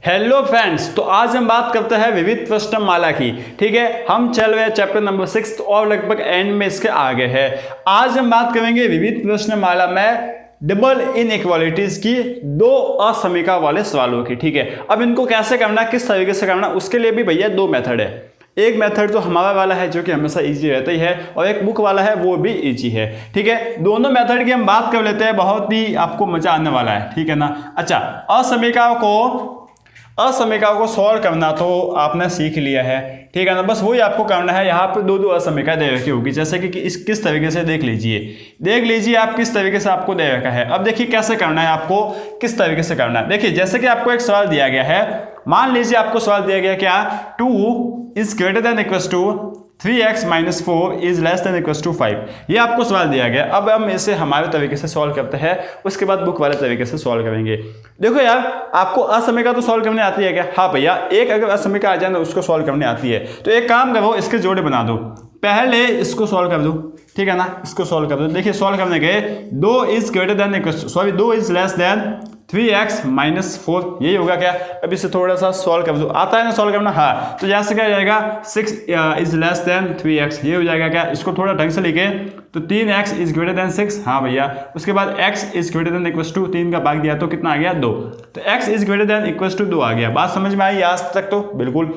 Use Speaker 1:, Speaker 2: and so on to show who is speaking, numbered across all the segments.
Speaker 1: Hello friends, तो आज हम बात करते हैं विविध प्रश्नमाला की। ठीक है, हम चल रहे हैं चैप्टर नंबर 6 और लगभग एंड में इसके आगे है। आज हम बात करेंगे विविध प्रश्नमाला में डबल इनइक्वालिटीज की दो असमीका वाले सवालों की। ठीक है, अब इनको कैसे करना, किस तरीके से करना, उसके लिए भी भैया दो मेथड है। एक मेथड तो हमारा वाला है जो कि हमेशा इजी रहता ही है, और एक बुक वाला है वो भी इजी है। ठीक है, दोनों मेथड की हम बात कर लेते हैं, बहुत ही आपको मजा आने वाला है। ठीक है ना। अच्छा, असमीकाओं को सॉल्व करना तो आपने सीख लिया है। ठीक है ना, बस वही आपको करना है। यहाँ पर दो असमीका दे रखी होगी, जैसे कि किस तरीके से देख लीजिए आप किस तरीके से आपको दे रखा है। अब देखिए कैसे करना है, आपको किस तरीके से करना है। देखिए जैसे कि आपको एक सवाल दिया गया है, मान लीजिए आपको सवाल दिया गया क्या, 2 is greater than equals to 3x minus 4 is less than equals to 5। ये आपको सवाल दिया गया। अब हम इसे हमारे तरीके से सॉल्व करते हैं, उसके बाद बुक वाले तरीके से सॉल्व करेंगे। देखो यार, आपको असमीका तो सॉल्व करने आती है क्या? हाँ भैया, एक अगर असमीका आ जाए ना उसको सॉल्व करने आती है। तो एक काम करो, इसके जोड़े बना दो, पहले इसको सॉल्व कर दो। ठीक है ना, इसको सॉल्व कर दो। देखिए सॉल्व करने के 2 is greater then 2 is less then 3x minus 4, यही होगा क्या? अब इसे थोड़ा सा सॉल्व कर दो। आता है ना सॉल्व करना? हाँ। तो जैसे क्या जाएगा, 6 इज लेस देन 3x, ये हो जाएगा क्या? इसको थोड़ा ढंग से लिखे तो 3x इज ग्रेटर देन 6। हाँ भैया, उसके बाद x is greater than equals to 3 का भाग दिया तो कितना आ गया? 2। तो x is greater than equals to 2 आ गया। बात समझ में आई आज तक? तो बिल्कुल।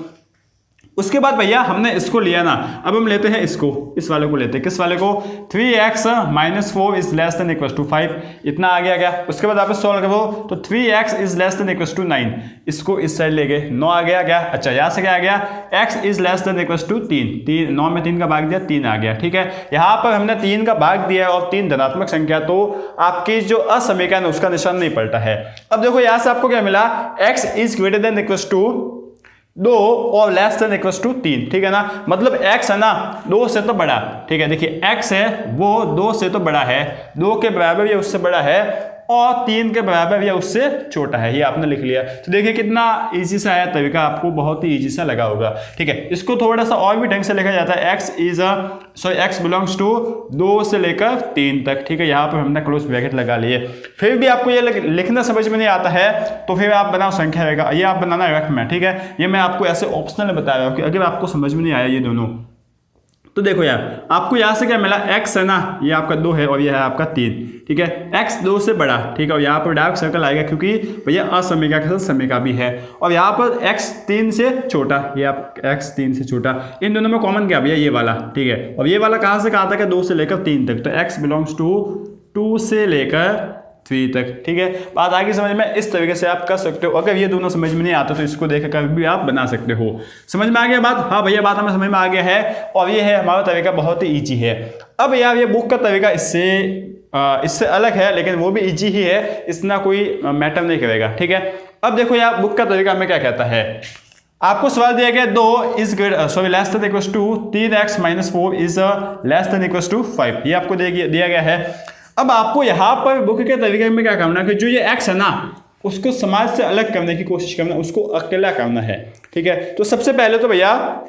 Speaker 1: उसके बाद भैया हमने इसको लिया ना, अब हम लेते हैं इसको, इस वाले को लेते हैं। किस वाले को? 3x minus 4 is less than equals to 5, इतना आ गया क्या? उसके बाद आप सॉल्व करो तो 3x is less than equals to 9, इसको इस साइड ले गए, 9 आ गया क्या? अच्छा, यहाँ से क्या आ गया? x is less than equals to 3, 9 में 3 का भाग दिया, 3 आ गया। ठीक है, यहाँ पर हमने 3 का भाग दिया और 3 धनात्मक संख्या, तो आपकी जो असमीका है उसका निशान नहीं पलटा है। अब देखो यहाँ से आपको क्या मिला, x is greater than equals to 2 और लेस देन इक्वल्स टू 3। ठीक है ना, मतलब x है ना 2 से तो बड़ा। ठीक है, देखिए x है वो 2 से तो बड़ा है, 2 के बराबर या उससे बड़ा है, और 3 के बराबर या उससे छोटा है। ये आपने लिख लिया। तो देखिए कितना इजी सा है तरीका, आपको बहुत ही इजी सा लगा होगा। ठीक है, इसको थोड़ा सा और भी ढंग से लिखा जाता है, x बिलोंग्स टू 2 से लेकर 3 तक। ठीक है, यहाँ पर हमने क्लोज ब्रैकेट लगा लिए। फिर भी आपको ये लिखना समझ में नहीं आता है तो फिर आप बनाओ संख्या रहेगा, ये आप बनाना रख में। ठीक है, ये मैं आपको ऐसे ऑप्शनल बता रहा हूँ कि अगर आपको समझ में नहीं आया ये दोनों, तो देखो यार, आपको यहाँ से क्या मिला, x है ना, ये आपका 2 है और ये है आपका 3। ठीक है, x 2 से बड़ा। ठीक है, और यहाँ पर डार्क सर्कल आएगा क्योंकि भैया असमीका के साथ समीका भी है, और यहाँ पर x 3 से छोटा, ये आप x 3 से छोटा, इन दोनों में कॉमन क्या भैया? ये वाला। ठीक है, और ये वाला कहाँ से कहाँ तक है? 2 से लेकर 3 तक, तो x बिलोंग्स टू 2 से लेकर 3 तक। ठीक है, बात आगे समझ में, इस तरीके से आप कर सकते हो। अगर ये दोनों समझ में नहीं आता तो इसको देखकर भी आप बना सकते हो। समझ में आ गया बात? हाँ भैया, बात हमें समझ में आ गया है, और ये है हमारा तरीका, बहुत ही ईजी है। अब यार ये बुक का तरीका इससे अलग है, लेकिन वो भी ईजी ही है, इतना कोई मैटर नहीं करेगा। ठीक है, अब देखो यार बुक का तरीका हमें क्या कहता है। आपको सवाल दिया गया 2 is less than equals to 3x minus 4 is less than equals to 5, ये आपको दिया गया है। अब आपको यहाँ पर बुक के तरीके में क्या करना है कि जो ये x है ना उसको समाज से अलग करने की कोशिश करना, उसको अकेला करना है। ठीक है, तो सबसे पहले तो भैया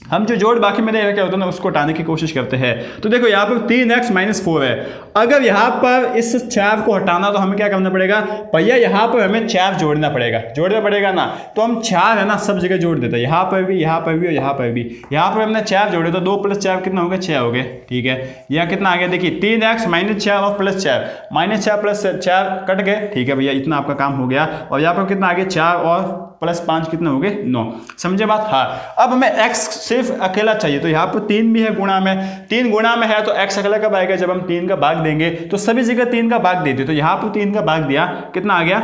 Speaker 1: हम जो जोड़ बाकी में क्या होता है ना उसको हटाने की कोशिश करते हैं। तो देखो यहाँ पर 3x माइनस 4 है, अगर यहाँ पर इस 4 को हटाना तो हमें क्या करना पड़ेगा भैया? यहाँ पर हमें 4 जोड़ना पड़ेगा ना, तो हम 4 है ना सब जगह जोड़ देते हैं, यहाँ पर भी, यहाँ पर भी और यहाँ पर भी। यहाँ पर हमने 4 जोड़े तो 2 + 4 कितना हो गया? 6 हो गए। ठीक है, यहाँ कितना आ गया? देखिए 3x माइनस 4 और प्लस 4, माइनस 4 प्लस 4 कट गए। ठीक है भैया, इतना आपका काम हो गया। और यहाँ पर कितना आ गया? 4 और प्लस 5 कितने हो गए? 9। समझे बात? हाँ। अब हमें x सिर्फ अकेला चाहिए, तो यहाँ पर 3 भी है गुणा में, 3 गुणा में है तो x अकेला कब आएगा? जब हम 3 का भाग देंगे, तो सभी जगह 3 का भाग देते, तो यहाँ पर 3 का भाग दिया, कितना आ गया?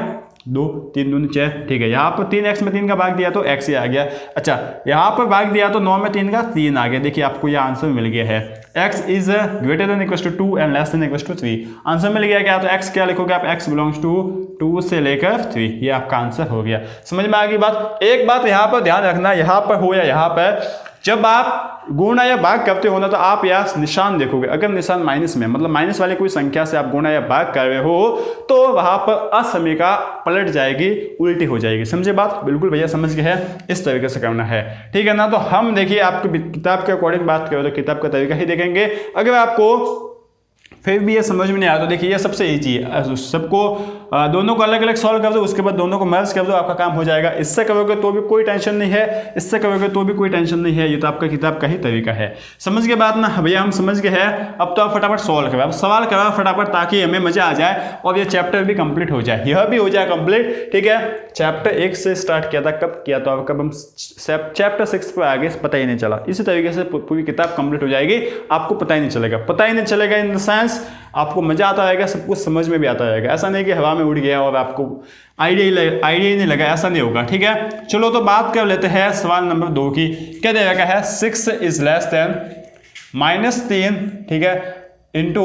Speaker 1: 2, 3 दूनी 6। ठीक है, यहाँ पर 3x में 3 का भाग दिया तो x ही आ गया। अच्छा, यहाँ पर भाग दिया तो 9 में 3 का 3 आ गया। देखिए आपको यह आंसर मिल गया है, x is greater than equals to 2 and less than equals to 3। Answer मिल गया क्या? तो x क्या लिखोगे आप? x बिलोंग्स टू 2 से लेकर 3, ये आपका आंसर हो गया। समझ में आ गई बात? एक बात यहाँ पर ध्यान रखना, यहाँ पर हो या यहाँ पर, जब आप गुणा या भाग करते हो ना तो आप यहाँ निशान देखोगे, अगर निशान माइनस में, मतलब माइनस वाली कोई संख्या से आप गुणा या भाग कर रहे हो तो वहां पर असमीका पलट जाएगी, उल्टी हो जाएगी। समझे बात? बिल्कुल भैया समझ गए हैं, इस तरीके से करना है। ठीक है ना, तो हम देखिए आपको किताब के अकॉर्डिंग बात करें तो किताब का तरीका ही देखेंगे। अगर आपको फिर भी ये समझ में नहीं आया तो देखिए ये सबसे ईजी है, सबको दोनों को अलग अलग सॉल्व कर दो, उसके बाद दोनों को मर्ज कर दो, आपका काम हो जाएगा। इससे करोगे तो भी कोई टेंशन नहीं है, इससे करोगे तो भी कोई टेंशन नहीं है। ये तो आपका किताब का ही तरीका है। समझ के बाद ना भैया हम समझ गए हैं। अब तो आप फटाफट सॉल्व करो, अब सवाल करो फटाफट ताकि हमें मजा आ जाए और ये चैप्टर भी कंप्लीट हो जाए, यह भी हो जाए कंप्लीट। ठीक है, चैप्टर 1 से स्टार्ट किया था, कब किया था, कब हम चैप्टर 6 पर आगे पता ही नहीं चला। इसी तरीके से पूरी किताब कंप्लीट हो जाएगी, आपको पता ही नहीं चलेगा, पता ही नहीं चलेगा इन द सेंस आपको मजा आता रहेगा, सब कुछ समझ में भी आता रहेगा। ऐसा नहीं कि हवा में उड़ गया और आपको आइडिया ही नहीं लगा, ऐसा नहीं होगा। ठीक है, चलो तो बात कर लेते हैं सवाल नंबर 2 की। क्या दे रखा है, 6 इज लेस देन -3, ठीक है, इंटू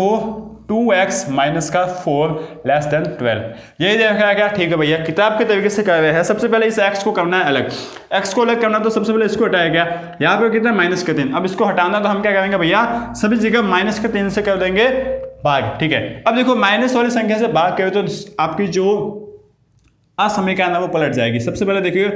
Speaker 1: 2x माइनस का 4 लेस देन 12। यही दे रखा है क्या? ठीक है भैया, किताब के तरीके से कर रहे हैं। सबसे पहले इस x को करना है अलग, x को अलग करना तो सबसे पहले इसको हटाया गया, यहाँ पे कितना -3। अब इसको हटाना तो हम क्या करेंगे भैया, सभी जगह -3 से कर देंगे भाग। ठीक है, अब देखो माइनस वाली संख्या से भाग करें तो आपकी जो असमीकरण है वो पलट जाएगी। सबसे पहले देखिए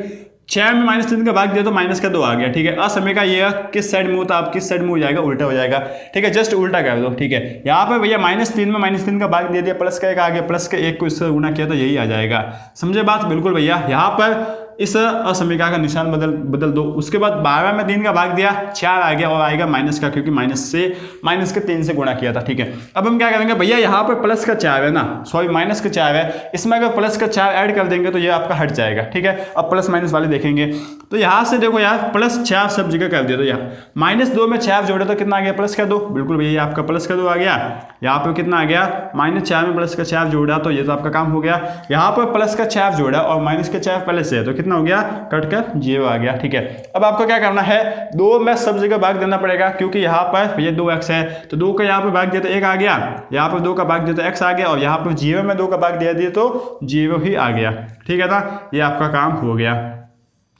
Speaker 1: 6 में -3 का भाग दिया तो -2 आ गया। ठीक है, असमीकरण ये किस साइड में होता है, आप किस साइड में हो जाएगा, उल्टा हो जाएगा। ठीक है, जस्ट उल्टा कर दो। ठीक है, यहाँ पे भैया -3 में -3 का भाग दे दिया, प्लस का 1 आ गया, प्लस के 1 को इससे गुणा किया तो यही आ जाएगा। समझे बात? बिल्कुल भैया, यहाँ पर इस असमीकरण का निशान बदल दो। उसके बाद 12 में 3 का भाग दिया, 4 आ गया और आएगा माइनस का, क्योंकि माइनस के 3 से गुणा किया था। ठीक है, अब हम क्या करेंगे भैया, यहाँ पर प्लस का 4 है ना, सॉरी माइनस का 4 है, इसमें अगर प्लस का 4 ऐड कर देंगे तो ये आपका हट जाएगा। ठीक है, अब प्लस माइनस वाले देखेंगे तो यहाँ से देखो यार +4 सब जगह कर दिया, तो यहाँ -2 में 4 जोड़े तो कितना आ गया, प्लस का 2। बिल्कुल भैया, आपका प्लस का 2 आ गया। यहाँ पर कितना आ गया, -4 में प्लस का 4 जोड़ा तो ये तो आपका काम हो गया। यहाँ पर प्लस का 4 जोड़ा और माइनस का 4 पहले से है तो कितना हो गया, कट कर 0 आ गया। ठीक है, अब आपको क्या करना है, 2 में सब जगह भाग देना पड़ेगा, क्योंकि यहाँ पर ये 2x है तो 2 का यहाँ पर भाग दिया तो 1 आ गया, यहाँ पर 2 का भाग दिया तो x आ गया, और यहाँ पर 0 में 2 का भाग दिया तो 0 ही आ गया। ठीक है ना, ये आपका काम हो गया।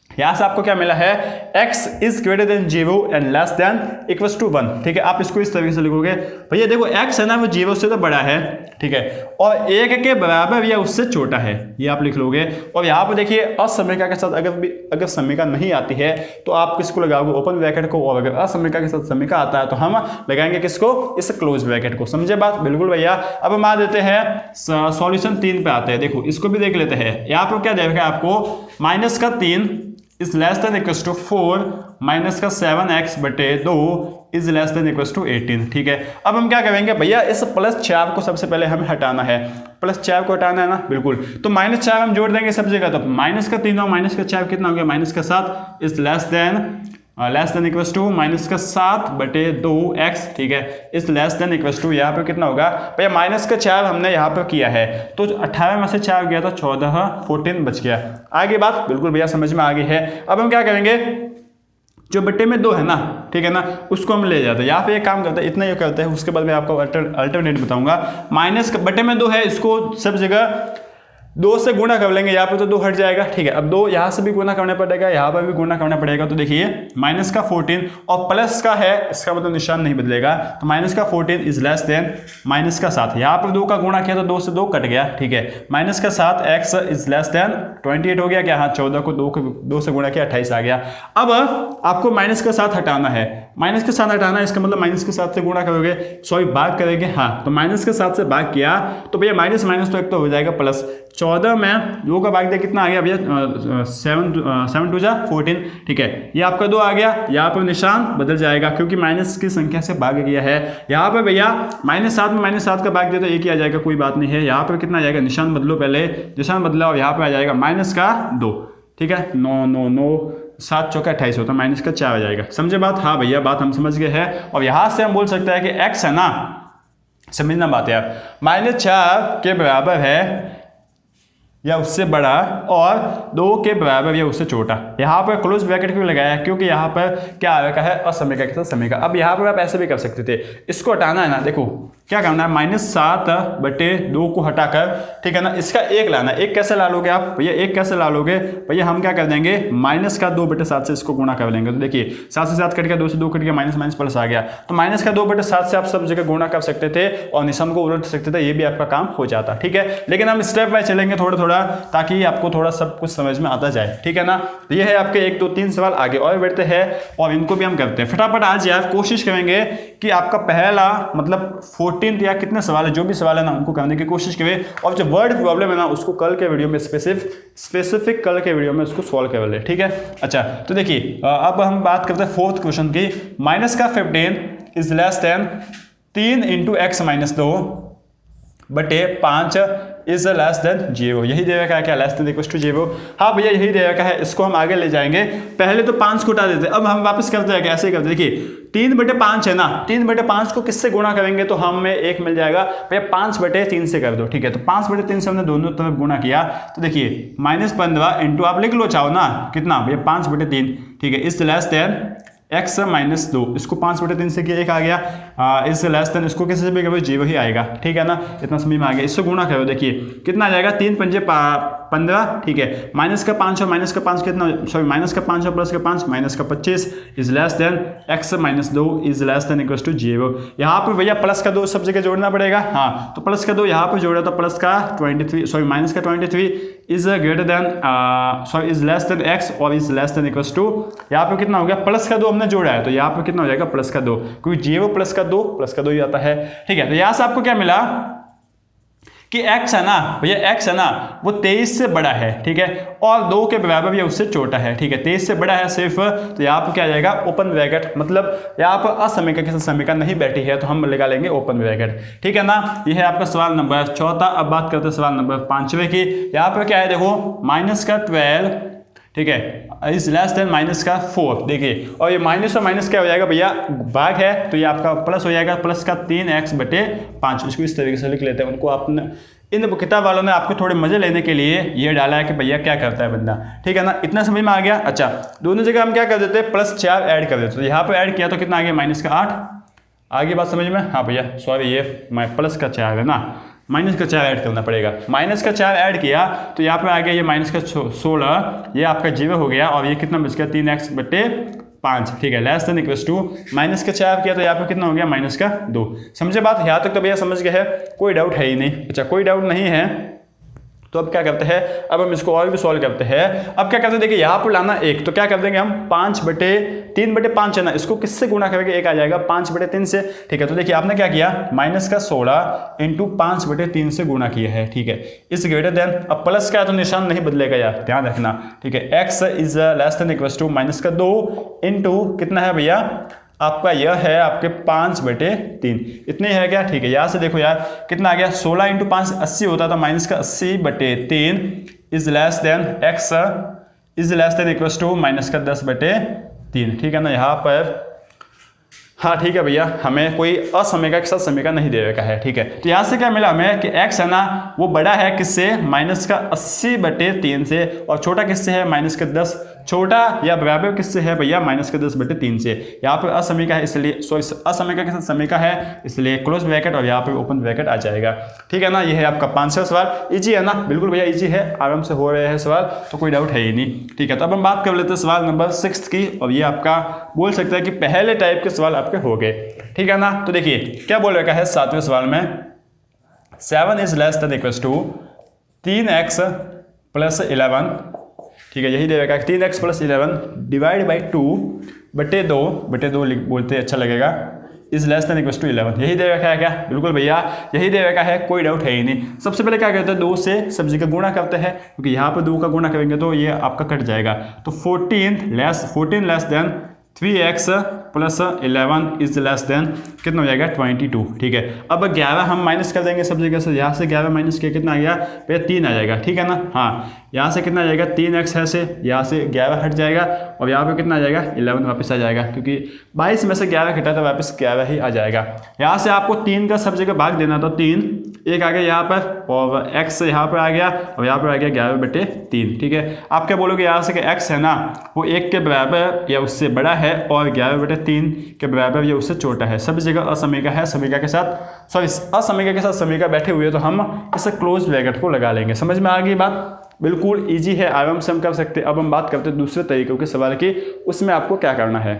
Speaker 1: यहाँ से आपको क्या मिला है, x is greater than 0 and less than equals to 1। ठीक है, आप इसको इस तरीके से लिखोगे भैया, देखो x है ना वो 0 से तो बड़ा है, ठीक है, और 1 के बराबर या उससे छोटा है, ये आप लिख लोगे। और यहाँ पर देखिए असमीकरण के साथ अगर समीकरण नहीं आती है तो आप किसको लगाओगे, ओपन ब्रैकेट को, और अगर असमीकरण के साथ समीकरण आता है तो हम लगाएंगे किसको, इस क्लोज ब्रैकेट को। समझे बात? बिल्कुल भैया। अब हम आ देते हैं सॉल्यूशन 3 पे आते हैं। देखो इसको भी देख लेते हैं। यहाँ पर क्या देगा आपको, -3 is less than equals to 4 minus का 7x बटे 2 is less than equals to 18। ठीक है, अब हम क्या करेंगे भैया, इस +4 को सबसे पहले हमें हटाना है, +4 को हटाना है ना, बिल्कुल। तो -4 हम जोड़ देंगे सब जगह, तो -3 और -4 कितना हो गया, -7 is less than equals to -7 बटे 2x। ठीक है, इस लेस देन इक्वल्स टू यहाँ पे कितना होगा भैया, -4 हमने यहाँ पर किया है तो 18 में से 4 गया तो 14 बच गया। आगे बात बिल्कुल भैया समझ में आ गई है। अब हम क्या करेंगे, जो बट्टे में 2 है ना, ठीक है ना, उसको हम ले जाते हैं। यहाँ पे एक काम करते हैं, इतना ये करते हैं, उसके बाद मैं आपको अल्टरनेट बताऊंगा। माइनस बट्टे में 2 है, इसको सब जगह 2 से गुणा कर लेंगे, यहाँ पे तो 2 हट जाएगा। ठीक है, अब 2 यहाँ से भी गुणा करना पड़ेगा, यहाँ पर भी गुणा करना पड़ेगा। तो देखिए -14 और प्लस का है, इसका मतलब निशान नहीं बदलेगा, तो -14 इज लेस देन -7। यहाँ पर 2 का गुणा किया तो 2 से 2 कट गया। ठीक है, -7x इज लेस देन 28 हो गया क्या, हाँ 14 को 2 से गुणा किया 28 आ गया। अब आपको -7 हटाना है, -7 हटाना है, इसका मतलब -7 से गुणा करोगे, सॉरी भाग करेंगे, हाँ तो -7 से भाग किया तो भैया माइनस तो एक तो हो जाएगा प्लस। 14 में 2 का भाग दिया कितना आ गया भैया, 7 2 जा 14। ठीक है, ये आपका 2 आ गया, यहाँ पर निशान बदल जाएगा क्योंकि माइनस की संख्या से भाग गया है। यहाँ पर भैया -7 में -7 का भाग दिया तो एक ही आ जाएगा, कोई बात नहीं है। यहाँ पर कितना आ जाएगा, निशान बदलो, पहले निशान बदला और यहाँ पर आ जाएगा -2। ठीक है, 9 9 9 7 चौका 28 होता है, -4 आ जाएगा। समझे बात? हाँ भैया, बात हम समझ गए हैं। और यहाँ से हम बोल सकते हैं कि x है ना, समझना बात है आप, -4 के बराबर है या उससे बड़ा और 2 के बराबर या उससे छोटा। यहाँ पर क्लोज ब्रैकेट क्यों लगाया, क्योंकि यहाँ पर क्या आ रखा है, असमीकरण के साथ समीकरण। अब यहाँ पर आप ऐसे भी कर सकते थे, इसको हटाना है ना, देखो क्या करना है, -7 बटे 2 को हटाकर, ठीक है ना, इसका 1 लाना है। 1 कैसे ला लोगे आप भैया, 1 कैसे ला लोगे भैया, हम क्या कर देंगे, -2/7 से इसको गुणा कर लेंगे। तो देखिए 7 से 7 कट गया, 2 से 2 कट गया, माइनस प्लस आ गया। तो -2/7 से आप सब जगह गुणा कर सकते थे और निशान को उलट सकते थे, ये भी आपका काम हो जाता। ठीक है, लेकिन हम स्टेप बाय चलेंगे थोड़ा थोड़ा, थोड़ा, ताकि आपको थोड़ा सब कुछ समझ में आता जाए, ठीक है ना। तो ये है आपके 1 2 3 सवाल, आगे और बढ़ते हैं और इनको भी हम करते हैं फटाफट। आज यार कोशिश करेंगे कि आपका पहला मतलब 14 या कितने सवाल है, जो भी सवाल है ना उनको करने की कोशिश करें, और जो वर्ड प्रॉब्लम है ना उसको कल के वीडियो में स्पेसिफिक कल के वीडियो में उसको सॉल्व कर ले, ठीक है। अच्छा तो देखिए अब हम बात करते हैं 4th क्वेश्चन की। माइनस का 15 is less then 3 into x minus 2 बटे 5 इज लेस देन 0। यही दे रखा है क्या, लेस देन इक्वल टू 0। हाँ भैया यही दे रखा है, इसको हम आगे ले जाएंगे। पहले तो 5 को उठा देते, अब हम वापस करते हैं कैसे करते, देखिए 3/5 है ना, 3/5 को किससे गुणा करेंगे तो हमें 1 मिल जाएगा भैया, 5/3 से कर दो, ठीक है। तो 5/3 से हमने दोनों तरफ गुणा किया, तो देखिए -15 इंटू आप लिख लो चाहो ना कितना भैया 5/3, ठीक है। इस लेस देन x माइनस 2, इसको 5/3 से किया 1 आ गया, इस लेस देन इसको किसी से भी करो 0 ही आएगा, ठीक है ना। इतना समझ में आ गया। इससे गुणा करो, देखिए कितना आ जाएगा 3 पंजे 15, ठीक है। माइनस का 5 और माइनस का 5 कितना, सॉरी माइनस का 5 और प्लस का 5 माइनस का 25 is less than x minus 2 is less than equal to 0। यहाँ पर भैया प्लस का 2 सब जगह जोड़ना पड़ेगा, हाँ तो प्लस का 2 यहाँ पर जोड़ा तो प्लस का 23, सॉरी माइनस का 23 is greater than sorry is less than x और is less than equal to, यहाँ पर कितना हो गया प्लस का 2 हमने जोड़ा है, तो यहाँ पर कितना हो जाएगा प्लस का 2, क्योंकि 0 प्लस का 2 ही आता है, ठीक है। तो यहाँ से आपको क्या मिला कि x है ना भैया, x है ना वो 23 से बड़ा है, ठीक है, और 2 के बराबर या उससे छोटा है, ठीक है। 23 से बड़ा है सिर्फ, तो यहाँ पर क्या आ जाएगा ओपन ब्रैकेट, मतलब यहाँ पर असमीका के साथ समीका नहीं बैठी है तो हम लगा लेंगे ओपन ब्रैकेट, ठीक है ना। ये है आपका सवाल नंबर 4। अब बात करते हैं सवाल नंबर 5वें की। यहाँ पर क्या है देखो, माइनस का 12, ठीक है, इज लेस देन माइनस का 4, देखिए, और ये माइनस और माइनस क्या हो जाएगा भैया भाग है, तो ये आपका प्लस हो जाएगा, प्लस का 3x/5। इसको इस तरीके से लिख लेते हैं। उनको आपने इन किताब वालों ने आपको थोड़े मजे लेने के लिए ये डाला है कि भैया क्या करता है बंदा, ठीक है ना। इतना समझ में आ गया। अच्छा दोनों जगह हम क्या कर देते हैं +4 ऐड कर देते, तो यहाँ पर ऐड किया तो कितना आ गया -8। आगे बात समझ में, हाँ भैया सॉरी ये प्लस का 4 है ना, माइनस का 4 ऐड करना पड़ेगा। माइनस का 4 ऐड किया तो यहाँ पे आ गया ये माइनस का 16, ये आपका 0 हो गया, और ये कितना बच गया 3x/5, ठीक है, less than equal to minus का 4 किया तो यहाँ पे कितना हो गया -2। समझे बात, यहाँ तक तो भैया समझ गए है, कोई डाउट है ही नहीं। अच्छा कोई डाउट नहीं है तो अब क्या करते हैं, अब हम इसको और भी सॉल्व करते हैं। अब क्या करते हैं, देखिए यहाँ पर लाना 1, तो क्या कर देंगे हम 5/3/5 है ना, इसको किससे गुणा करेंगे 1 आ जाएगा 5/3 से, ठीक है। तो देखिए आपने क्या किया माइनस का 16 इंटू 5/3 से गुणा किया है, ठीक है। इस ग्रेटर देन, अब प्लस का है तो निशान नहीं बदलेगा यार, ध्यान रखना, ठीक है। x is less than equal to minus का 2 इंटू कितना है भैया आपका, यह है आपके 5/3, इतने है क्या, ठीक है। यहाँ से देखो यार कितना आ गया 16 इंटू 5 80 होता था, माइनस का 80/3 is less than x is less than equal to minus का 10/3, ठीक है ना। यहाँ पर हाँ ठीक है भैया, हमें कोई असमीका के साथ समीका नहीं दे रखा है, ठीक है। तो यहाँ से क्या मिला हमें कि x है ना वो बड़ा है किससे, माइनस का 80/3 से, और छोटा किससे है माइनस का 10, छोटा या बराबर किससे है भैया माइनस का 10/3 से। यहाँ पर असमीका है इसलिए, सॉरी असमीका के साथ समीका है इसलिए क्लोज ब्रैकेट, और यहाँ पे ओपन ब्रैकेट आ जाएगा, ठीक है ना। ये है आपका 5वां सवाल। इजी है ना, बिल्कुल भैया इजी है, आराम से हो रहे हैं सवाल, तो कोई डाउट है ही नहीं, ठीक है। तो अब हम बात कर लेते हैं सवाल नंबर 6 की, और ये आपका बोल सकता है कि पहले टाइप के सवाल आपके हो गए, ठीक है ना। तो देखिए क्या बोल रखा है 7वें सवाल में, 7 is less than equal to 3x + 11, ठीक है, यही दे रखा है 3x + 11 डिवाइड बाई 2/2 बोलते अच्छा लगेगा, is less than equal to 11। यही दे रखा है क्या, बिल्कुल भैया यही दे रखा है, कोई डाउट है ही नहीं। सबसे पहले क्या करते हैं 2 से सब्जी का गुणा करते हैं, क्योंकि यहाँ पर 2 का गुणा करेंगे तो ये आपका कट जाएगा, तो 14 less than 3x + 11 is less then कितना हो जाएगा 22, ठीक है। अब 11 हम माइनस कर देंगे सब जगह से, यहाँ से 11 माइनस किया कितना आ गया भैया 3 आ जाएगा, ठीक है ना। हाँ यहाँ से कितना आ जाएगा 3x है से, यहाँ से 11 हट जाएगा, और यहाँ पे कितना आ जाएगा 11 वापस आ जाएगा, क्योंकि 22 में से 11 घटा तो वापस 11 ही आ जाएगा। यहाँ से आपको 3 का सब जगह भाग देना, तो 3 1 आ गया यहाँ पर, और x यहाँ पर आ गया, और यहाँ पर आ गया 11/3, ठीक है। आप क्या बोलोगे यहाँ से कि x है ना वो 1 के बराबर या उससे बड़ा है, और 11/3 के बराबर या उससे छोटा है। सभी जगह असमीका है, समीका के साथ सॉरी असमीका के साथ समीका बैठे हुए, तो हम इसे क्लोज ब्रैकेट को लगा लेंगे। समझ में आ गई बात, बिल्कुल इजी है, आराम से हम कर सकते हैं। अब हम बात करते हैं दूसरे तरीकों के सवाल की, उसमें आपको क्या करना है।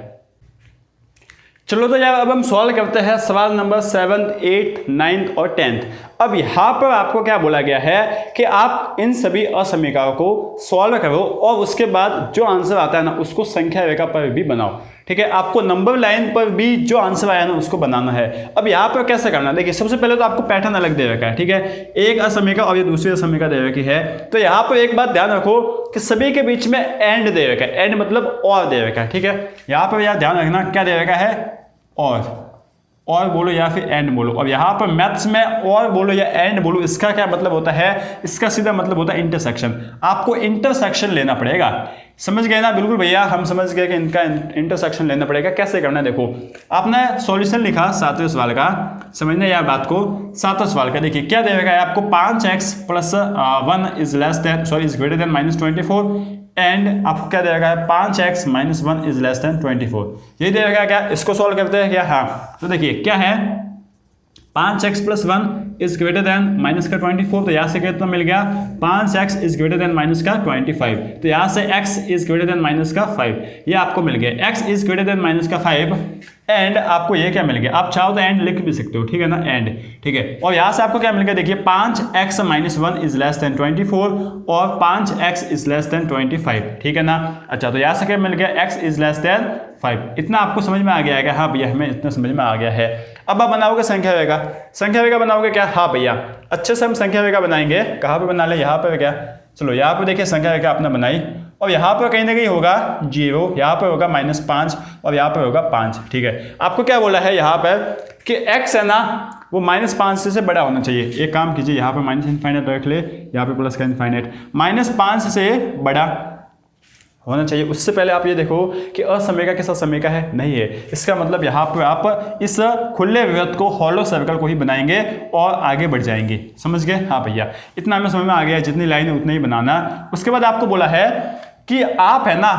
Speaker 1: चलो तो यार अब हम सॉल्व करते हैं सवाल नंबर 7, 8, 9 और 10। अब यहाँ पर आपको क्या बोला गया है कि आप इन सभी असमीकरणों को सॉल्व करो और उसके बाद जो आंसर आता है ना उसको संख्या रेखा पर भी बनाओ। ठीक है, आपको नंबर लाइन पर भी जो आंसर आया ना उसको बनाना है। अब यहाँ पर कैसे करना है, देखिए सबसे पहले तो आपको पैटर्न अलग दे रखा है। ठीक है, एक असमीकरण और ये दूसरी असमीकरण दे रखी है। तो यहाँ पर एक बात ध्यान रखो कि सभी के बीच में एंड दे रखा है, एंड मतलब और दे रखा है। ठीक है, यहाँ पर यार ध्यान रखना क्या दे रखा है, और बोलो या फिर एंड बोलो। अब यहाँ पर मैथ्स में और बोलो या एंड बोलो, इसका क्या मतलब होता है, इसका सीधा मतलब होता है इंटरसेक्शन। आपको इंटरसेक्शन लेना पड़ेगा, समझ गए ना? बिल्कुल भैया, हम समझ गए कि इनका इंटरसेक्शन लेना पड़ेगा। कैसे करना है, देखो आपने सॉल्यूशन लिखा 7वें सवाल का, समझना यार बात को। 7वां सवाल का देखिए क्या दे रखा है आपको, 5x + 1 is greater then -24 and आपको क्या दे रखा है, 5x - 1 इज लेस देन 24। यही दे रखा है क्या, इसको सॉल्व करते हैं क्या? हाँ, तो देखिए क्या है, 5x + 1 इज ग्रेटर देन -24। तो यहाँ से कितना मिल गया, 5x इज ग्रेटर देन -25। तो यहाँ से x इज ग्रेटर देन -5, ये आपको मिल गया। x is greater then -5 and आपको ये क्या मिल गया, आप चाहो तो एंड लिख भी सकते हो। ठीक है ना, एंड। ठीक है, और यहाँ से आपको क्या मिल गया, देखिए 5x - 1 इज लेस देन 24 और 5x इज लेस देन 25। ठीक है ना। अच्छा, तो यहाँ से क्या मिल गया, x इज लेस देन 5। इतना आपको समझ में आ गया है? हाँ भैया, हमें इतना समझ में आ गया है। अब आप बनाओगे संख्या रेखा, संख्या रेखा बनाओगे क्या? हाँ भैया, अच्छे से हम संख्या रेखा बनाएंगे। कहाँ पे बना ले, यहाँ पर क्या, चलो यहाँ पर देखिए संख्या रेखा आपने बनाई और यहाँ पर कहीं ना कहीं होगा 0, यहाँ पर होगा -5 और यहाँ पर होगा 5। ठीक है, आपको क्या बोला है यहाँ पर कि x है ना वो -5 से बड़ा होना चाहिए। एक काम कीजिए, यहाँ पर -∞ रख ले, यहाँ पे प्लस का इनफाइनाइट, -5 से बड़ा होना चाहिए। उससे पहले आप ये देखो कि असमीकरण के साथ समीकरण है, नहीं है। इसका मतलब यहाँ पर आप इस खुले वृत्त को, हॉलो सर्कल को ही बनाएंगे और आगे बढ़ जाएंगे। समझ गए? हाँ भैया, इतना हमें समझ में आ गया, जितनी लाइन है उतना ही बनाना। उसके बाद आपको बोला है कि आप है ना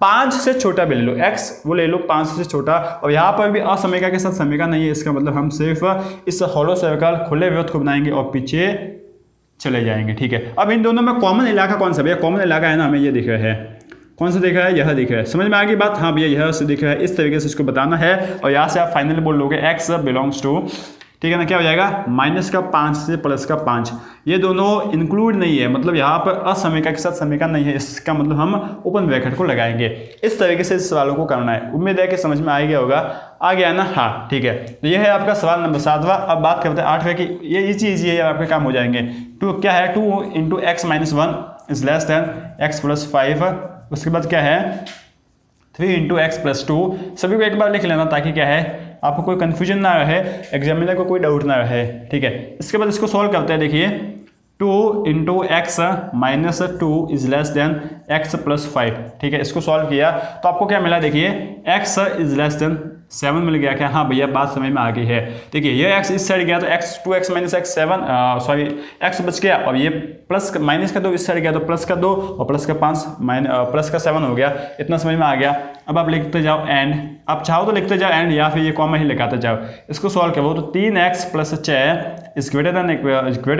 Speaker 1: 5 से छोटा भी ले लो, x वो ले लो 5 से छोटा, और यहाँ पर भी असमीकरण के साथ समीकरण नहीं है। इसका मतलब हम सिर्फ इस हॉलो सर्कल खुले वृत्त को बनाएंगे और पीछे चले जाएंगे। ठीक है, अब इन दोनों में कॉमन इलाका कौन सा भैया, कॉमन इलाका है ना हमें ये दिख रहा है, कौन सा दिख रहा है, यह दिख रहा है। समझ में आ गई बात? हाँ भैया, यह से दिख रहा है, इस तरीके से इसको बताना है और यहाँ से आप फाइनली बोल लोगे x बिलोंग्स टू, ठीक है ना, क्या हो जाएगा, -5 से +5। ये दोनों इंक्लूड नहीं है, मतलब यहाँ पर असमीकरण के साथ समीकरण नहीं है। इसका मतलब हम ओपन ब्रैकेट को लगाएंगे। इस तरीके से इस सवालों को करना है। उम्मीद है कि समझ में आ गया होगा। आ गया ना? हाँ, ठीक है। तो ये है आपका सवाल नंबर 7वां। अब बात करते हैं 8वें की। ये इजी है, आपके काम हो जाएंगे। 2 क्या है, 2 × x - 1 is less than x + 5। उसके बाद क्या है, 3 × x + 2। सभी को एक बार लिख लेना ताकि क्या है आपको कोई कंफ्यूजन ना रहे, एग्जामिनर को कोई डाउट ना रहे। ठीक है, इसके बाद इसको सॉल्व करते हैं। देखिए 2 × x - 2 is less than x + 5। ठीक है, इसको सॉल्व किया तो आपको क्या मिला, देखिए x इज लेस देन 7 मिल गया क्या? हाँ भैया, बात समझ में आ गई है। देखिए ये x इस साइड गया तो x 2x - x 7 sorry x बच गया, और ये प्लस माइनस का 2 इस साइड गया तो प्लस का 2 और प्लस का 5 प्लस का 7 हो गया। इतना समझ में आ गया। अब आप लिखते जाओ एंड, आप चाहो तो लिखते जाओ एंड या फिर ये कॉमा ही लगाते जाओ। इसको सॉल्व करो तो 3x + 6 is greater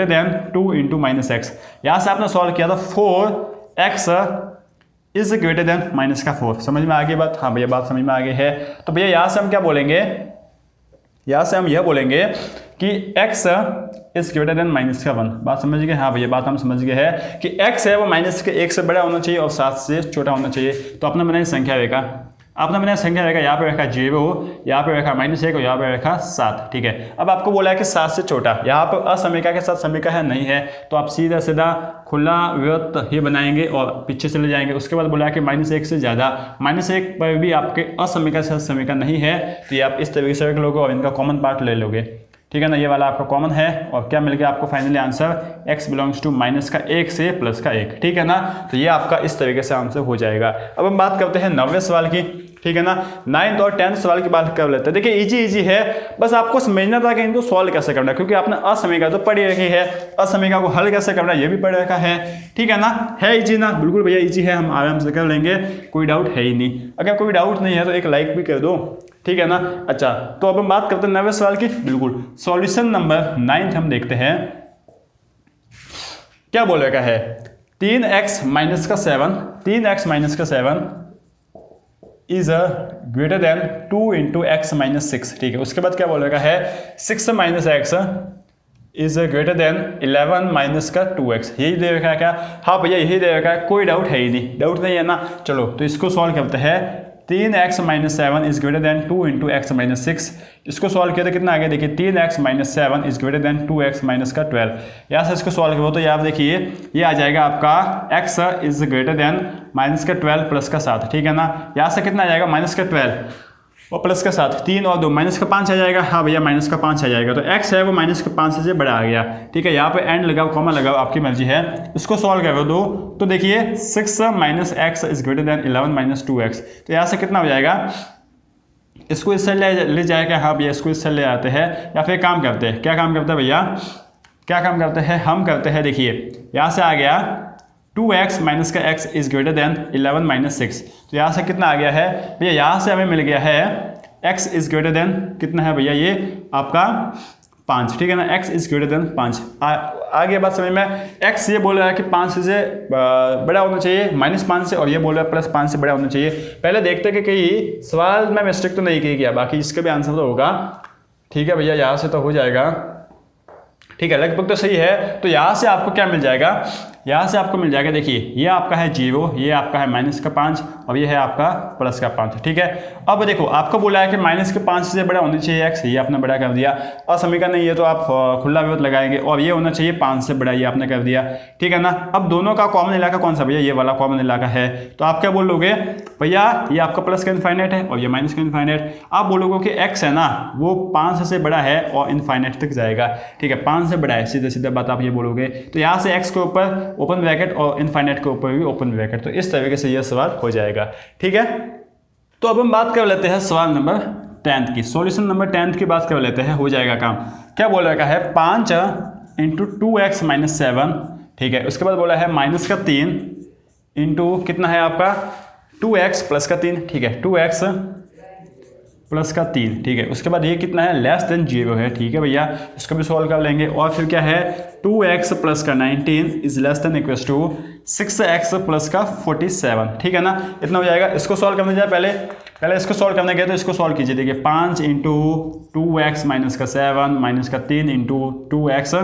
Speaker 1: then 2 × -x। यहाँ से आपने सॉल्व किया था 4x इज ग्रेटर देन -4। समझ में आ गई बात? हाँ भैया, बात समझ में आ गई है। तो भैया यहाँ से हम क्या बोलेंगे, यहाँ से हम यह बोलेंगे कि x इज ग्रेटर देन -1। बात समझ गए? हाँ भैया, बात हम समझ गए हैं कि x है वो -1 से बड़ा होना चाहिए और 7 से छोटा होना चाहिए। तो आपने बनाई संख्या रेखा, आपने मैंने संख्या रेखा यहाँ पे रखा 0, यहाँ पे रखा -1 और यहाँ पे रखा 7। ठीक है, अब आपको बोला है कि 7 से छोटा, यहाँ पर असमीकरण के साथ समीकरण है नहीं है, तो आप सीधा सीधा खुला वृत्त ही बनाएंगे और पीछे चले जाएंगे। उसके बाद बोला है कि -1 से ज़्यादा, -1 पर भी आपके असमीकरण के साथ समीकरण नहीं है, तो ये आप इस तरीके से रख लोगे और इनका कॉमन पार्ट ले लोगे। ठीक है ना, ये वाला आपका कॉमन है। और क्या मिल गया आपको finally answer, x belongs to -1 से +1। ठीक है ना, तो ये आपका इस तरीके से आंसर हो जाएगा। अब हम बात करते हैं 9वें सवाल की। ठीक है ना, 9th और 10th सवाल की बात कर लेते हैं। देखिए इजी है, बस आपको समझना था कि इनको सॉल्व कैसे करना है, क्योंकि आपने असमीकरण तो पढ़ी रखी है, असमीकरण को हल कैसे करना है ये भी पढ़ रखा है। ठीक है ना, है इजी ना? बिल्कुल भैया इजी है, हम आराम से कर लेंगे, कोई डाउट है ही नहीं। अगर कोई डाउट नहीं है तो एक लाइक भी कर दो। ठीक है ना। अच्छा, तो अब हम बात करते हैं 9वें सवाल की। बिल्कुल, सॉल्यूशन नंबर 9 हम देखते हैं क्या बोलेगा है। 3x - 7 3x - 7 is greater then 2 into x minus 6, ठीक है। उसके बाद क्या बोलेगा है 6 minus x is greater then 11 minus का 2x, यही दे रखा है क्या? हाँ भैया यही दे रखा है, कोई डाउट है ही नहीं, डाउट नहीं है ना। चलो तो इसको सॉल्व करते हैं। 3x minus 7 is greater then 2 into x minus 6, इसको सॉल्व किया तो कितना आ गया देखिए 3x minus 7 is greater then 2x minus का 12। यहाँ से इसको सॉल्व करो तो यहाँ आप देखिए ये आ जाएगा आपका x is greater then minus का 12 प्लस का 7, ठीक है ना। यहाँ से कितना आ जाएगा माइनस का 12 और प्लस का 7, 3 और 2 माइनस का 5 आ जाएगा। हाँ भैया माइनस का 5 आ जाएगा, तो x है वो माइनस का 5 से बड़ा आ गया, ठीक है। यहाँ पे एंड लगाओ कॉमा लगाओ, आपकी मर्जी है। इसको सॉल्व करो दो तो देखिए 6 minus x is greater then 11 minus 2x, तो यहाँ से कितना हो जाएगा, इसको इससे ले जाएगा। हाँ भैया इसको इससे ले आते हैं या फिर काम करते हैं, क्या काम करते हैं भैया, क्या काम करते हैं हम करते हैं, देखिए यहाँ से आ गया 2x माइनस का x is greater then 11 minus 6, तो यहाँ से कितना आ गया है भैया, यहाँ से हमें मिल गया है x इज ग्रेटर देन कितना है भैया, ये आपका 5, ठीक है ना। x इज ग्रेटर देन 5 आगे बात समझ में। x ये बोल रहा है कि 5 से बड़ा होना चाहिए -5 से, और ये बोल रहा है +5 से बड़ा होना चाहिए। पहले देखते हैं कि कहीं सवाल में मिस्टेक तो नहीं की गया, बाकी इसका भी आंसर तो होगा, ठीक है भैया। यहाँ से तो हो जाएगा, ठीक है, लगभग तो सही है। तो यहाँ से आपको क्या मिल जाएगा, यहाँ से आपको मिल जाएगा, देखिए ये आपका है 0, ये आपका है माइनस का 5 और ये है आपका प्लस का 5, ठीक है। अब देखो आपको बोला है कि माइनस के 5 से बड़ा होना चाहिए x, ये आपने बड़ा कर दिया। और समीकरण नहीं है तो आप खुला विरोध लगाएंगे, और ये होना चाहिए 5 से बड़ा, ये आपने कर दिया, ठीक है ना। अब दोनों का कॉमन इलाका कौन सा भैया, ये वाला कॉमन इलाका है, तो आप क्या बोलोगे भैया, ये आपका प्लस का इनफाइनाइट है और ये माइनस का इनफाइनाइट। आप बोलोगे कि x है ना वो 5 से बड़ा है और इनफाइनाइट तक जाएगा, ठीक है, 5 से बड़ा है, सीधे सीधे बात आप ये बोलोगे। तो यहाँ से x के ऊपर ओपन ब्रैकेट और इनफाइनाइट के ऊपर भी ओपन ब्रैकेट, तो इस तरीके से यह सवाल हो जाएगा, ठीक है। तो अब हम बात कर लेते हैं सवाल नंबर 10 की, सॉल्यूशन नंबर 10 की बात कर लेते हैं, हो जाएगा काम। क्या बोल रखा है 5 इंटू 2x माइनस 7, ठीक है। उसके बाद बोला है माइनस का 3 इंटू कितना है आपका 2x प्लस का 3, ठीक है, 2x प्लस का 3, ठीक है। उसके बाद ये कितना है लेस देन 0 है, ठीक है भैया, इसको भी सॉल्व कर लेंगे। और फिर क्या है 2x प्लस का 19 is less than equals to 6x plus का 47, ठीक है ना, इतना हो जाएगा। इसको सॉल्व करने जाए पहले इसको सॉल्व करने गए तो इसको सॉल्व कीजिए, देखिए 5 इंटू 2x माइनस का 7 माइनस का 3 इंटू 2x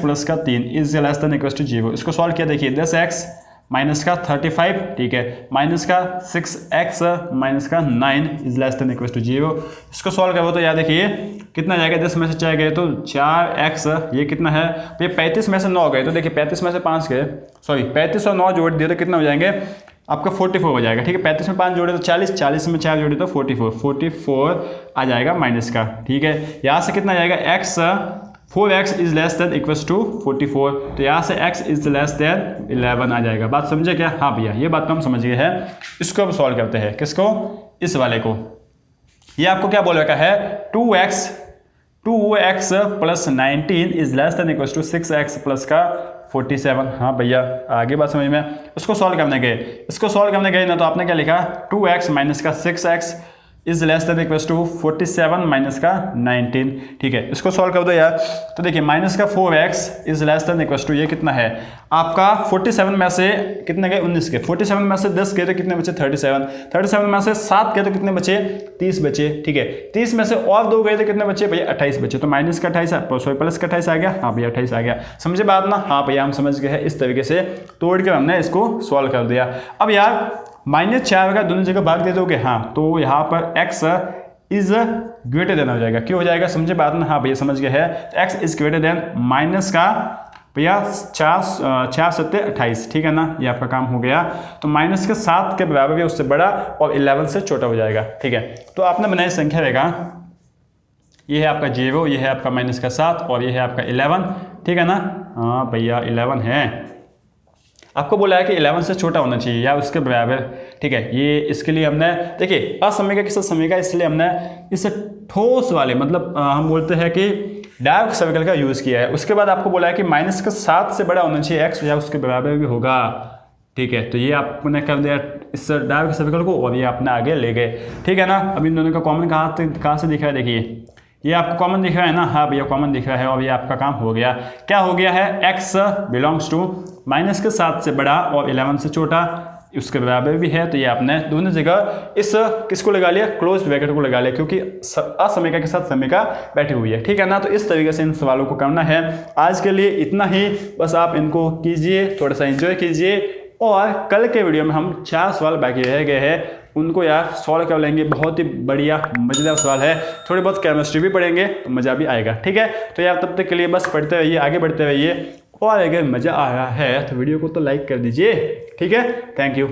Speaker 1: प्लस का 3 is less than equals to 0। इसको सॉल्व किया, देखिए 10x माइनस का 35, ठीक है, माइनस का 6x माइनस का 9 is less than equals to 0। इसको सॉल्व करो तो याद देखिए कितना जाएगा, 10 में से 4 गए तो 4x, ये कितना है तो ये 35 में से 9 गए तो देखिए 35 में से 5 गए, सॉरी 35 और 9 जोड़ दिए तो कितना हो जाएंगे आपका 44 हो जाएगा, ठीक है। 35 में 5 जोड़े तो 40, 40 में 4 जोड़े तो 44 आ जाएगा माइनस का, ठीक है। यहाँ से कितना जाएगा x 4x is less than equals to 44, तो यहाँ से x इज लेस देन 11 आ जाएगा। बात समझे क्या? हाँ भैया ये बात तो हम समझ गए हैं। इसको अब सॉल्व करते हैं, किसको, इस वाले को। ये आपको क्या बोल रखा है 2x plus 19 is less than equals to 6x plus का 47। हाँ भैया आगे बात समझ में। इसको सॉल्व करने गए ना तो आपने क्या लिखा 2x माइनस का 6x is less than equals to 47 minus का 19, ठीक है। इसको सॉल्व कर दो यार, तो देखिए माइनस का 4x is less than equals to ये कितना है आपका 47 में से कितने गए 19 के, 47 में से 10 गए तो कितने बचे 37 में से 7 गए तो कितने बचे 30 बचे, ठीक है। 30 में से और 2 गए तो कितने बचे भैया 28 बचे, तो माइनस का 28 प्लस का 28 आ गया। हाँ भैया 28 आ गया, समझे बात ना? हाँ भैया हम समझ गए हैं। इस तरीके से तोड़ कर हमने इसको सॉल्व कर दिया। अब यार -4 का दोनों जगह भाग दे दोगे, हाँ तो यहाँ पर x इज ग्रेटर देन हो जाएगा, क्यों हो जाएगा समझे बात ना? हाँ भैया समझ गए है, x is greater then minus का भैया 4 7 28, ठीक है ना, ये आपका काम हो गया। तो माइनस के 7 के बराबर है, उससे बड़ा, और 11 से छोटा हो जाएगा, ठीक है। तो आपने बनाई संख्या रहेगा, ये है आपका 0, ये है आपका माइनस का 7 और ये है आपका 11, ठीक है ना। हाँ भैया 11 है, आपको बोला है कि 11 से छोटा होना चाहिए या उसके बराबर, ठीक है। ये इसके लिए हमने देखिए असमय के साथ समय का, इसलिए हमने इस ठोस वाले मतलब हम बोलते हैं कि डार्क सर्कल का यूज़ किया है। उसके बाद आपको बोला है कि माइनस का 7 से बड़ा होना चाहिए x या उसके बराबर भी होगा, ठीक है। तो ये आपने कर दिया इस डार्क सर्कल को और ये आपने आगे ले गए, ठीक है ना। अब इन दोनों का कॉमन कहाँ से दिख रहा है, देखिए ये आपको कॉमन दिख रहा है ना, हाँ भैया कॉमन दिख रहा है, और ये आपका काम हो गया। क्या हो गया है x बिलोंग्स टू माइनस के 7 से बड़ा और 11 से छोटा, उसके बराबर भी है, तो ये आपने दोनों जगह इस किसको लगा लिया, क्लोज ब्रैकेट को लगा लिया, क्योंकि असमिका के साथ समिका बैठी हुई है, ठीक है ना। तो इस तरीके से इन सवालों को करना है। आज के लिए इतना ही, बस आप इनको कीजिए, थोड़ा सा एंजॉय कीजिए, और कल के वीडियो में हम 4 सवाल बाकी रह गए हैं, उनको यार सॉल्व कर लेंगे। बहुत ही बढ़िया मजेदार सवाल है, थोड़ी बहुत केमिस्ट्री भी पढ़ेंगे तो मज़ा भी आएगा, ठीक है। तो यार तब तक के लिए बस पढ़ते रहिए, आगे बढ़ते रहिए, और अगर मज़ा आ रहा है तो वीडियो को तो लाइक कर दीजिए, ठीक है। Thank you.